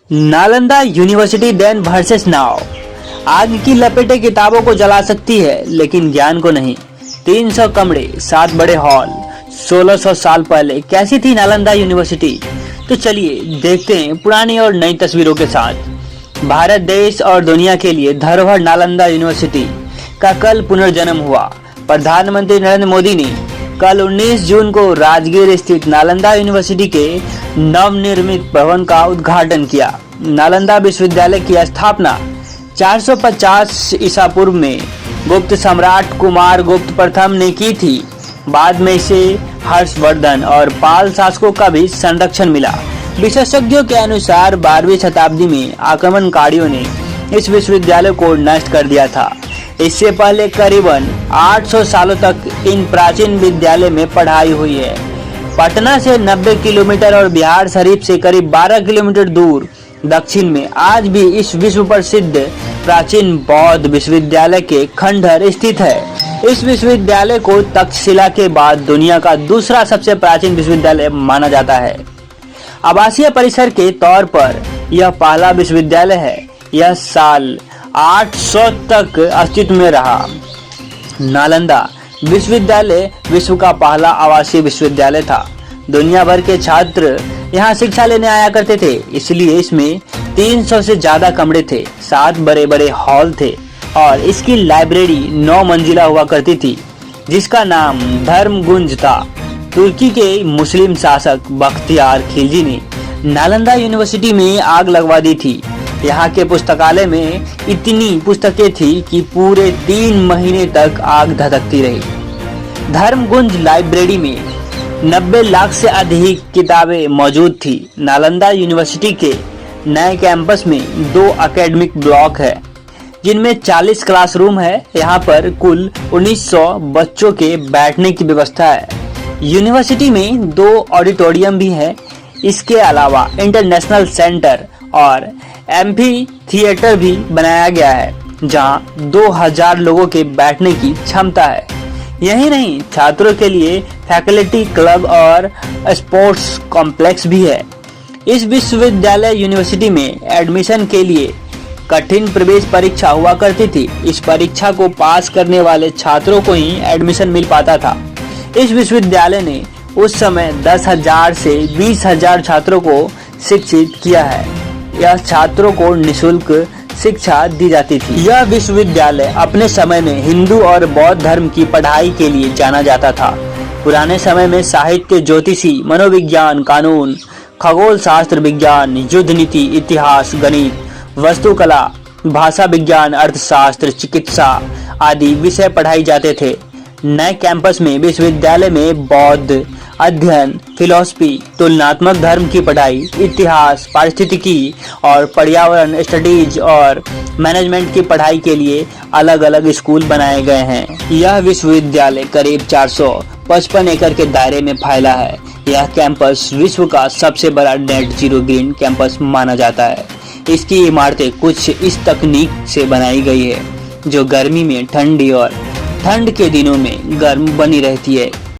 Nalanda university then versus now. आग की लपेटें किताबों को जला सकती है लेकिन ज्ञान को नहीं। 300 कमरे, 7 बड़े हॉल। 1600 साल पहले कैसी थी नालंदा यूनिवर्सिटी? तो चलिए देखते हैं पुरानी और नई तस्वीरों के साथ। भारत देश और दुनिया के लिए धरोहर नालंदा यूनिवर्सिटी का कल पुनर्जन्म हुआ। प्रधानमंत्री नरेंद्र मोदी ने कल 19 जून को राजगीर स्थित नालंदा यूनिवर्सिटी के नवनिर्मित भवन का उद्घाटन किया। नालंदा विश्वविद्यालय की स्थापना 450 ईसा पूर्व में गुप्त सम्राट कुमार गुप्त प्रथम ने की थी। बाद में इसे हर्षवर्धन और पाल शासकों का भी संरक्षण मिला। विशेषज्ञों के अनुसार 12वीं शताब्दी में आक्रमणकारियों ने इस विश्वविद्यालय को नष्ट कर दिया था। इससे पहले करीबन 800 सालों तक इन प्राचीन विद्यालय में पढ़ाई हुई है। पटना से 90 किलोमीटर और बिहार शरीफ से करीब 12 किलोमीटर दूर दक्षिण में आज भी इस विश्व प्रसिद्ध प्राचीन बौद्ध विश्वविद्यालय के खंडहर स्थित है। इस विश्वविद्यालय को तक्षशिला के बाद दुनिया का दूसरा सबसे प्राचीन विश्वविद्यालय माना जाता है। आवासीय परिसर के तौर पर यह पहला विश्वविद्यालय है। यह साल 800 तक अस्तित्व में रहा। नालंदा विश्वविद्यालय विश्व का पहला आवासीय विश्वविद्यालय था। दुनिया भर के छात्र यहाँ शिक्षा लेने आया करते थे, इसलिए इसमें 300 से ज्यादा कमरे थे, 7 बड़े बड़े हॉल थे और इसकी लाइब्रेरी 9 मंजिला हुआ करती थी जिसका नाम धर्मगुंज था। तुर्की के मुस्लिम शासक बख्तियार खिलजी ने नालंदा यूनिवर्सिटी में आग लगवा दी थी। यहाँ के पुस्तकालय में इतनी पुस्तकें थी कि पूरे 3 महीने तक आग धधकती रही। धर्मगुंज लाइब्रेरी में 90 लाख से अधिक किताबें मौजूद थी। नालंदा यूनिवर्सिटी के नए कैंपस में 2 एकेडमिक ब्लॉक है जिनमें 40 क्लासरूम है। यहाँ पर कुल 1900 बच्चों के बैठने की व्यवस्था है। यूनिवर्सिटी में 2 ऑडिटोरियम भी है। इसके अलावा इंटरनेशनल सेंटर और एम्फी थिएटर भी बनाया गया है जहां 2000 लोगों के बैठने की क्षमता है। यही नहीं, छात्रों के लिए फैकल्टी क्लब और स्पोर्ट्स कॉम्प्लेक्स भी है। इस विश्वविद्यालय यूनिवर्सिटी में एडमिशन के लिए कठिन प्रवेश परीक्षा हुआ करती थी। इस परीक्षा को पास करने वाले छात्रों को ही एडमिशन मिल पाता था। इस विश्वविद्यालय ने उस समय 10,000 से 20,000 छात्रों को शिक्षित किया है। यह छात्रों को निःशुल्क शिक्षा दी जाती थी। यह विश्वविद्यालय अपने समय में हिंदू और बौद्ध धर्म की पढ़ाई के लिए जाना जाता था। पुराने समय में साहित्य, ज्योतिषी, मनोविज्ञान, कानून, खगोल शास्त्र, विज्ञान, युद्ध नीति, इतिहास, गणित, वास्तुकला, भाषा विज्ञान, अर्थशास्त्र, चिकित्सा आदि विषय पढ़ाए जाते थे। नए कैंपस में विश्वविद्यालय में बौद्ध अध्ययन, फिलॉसफी, तुलनात्मक धर्म की पढ़ाई, इतिहास, पारिस्थितिकी और पर्यावरण स्टडीज और मैनेजमेंट की पढ़ाई के लिए अलग अलग स्कूल बनाए गए हैं। यह विश्वविद्यालय करीब 455 एकड़ के दायरे में फैला है। यह कैंपस विश्व का सबसे बड़ा नेट जीरो ग्रीन कैंपस माना जाता है। इसकी इमारतें कुछ इस तकनीक से बनाई गई है जो गर्मी में ठंडी और ठंड के दिनों में गर्म बनी रहती है।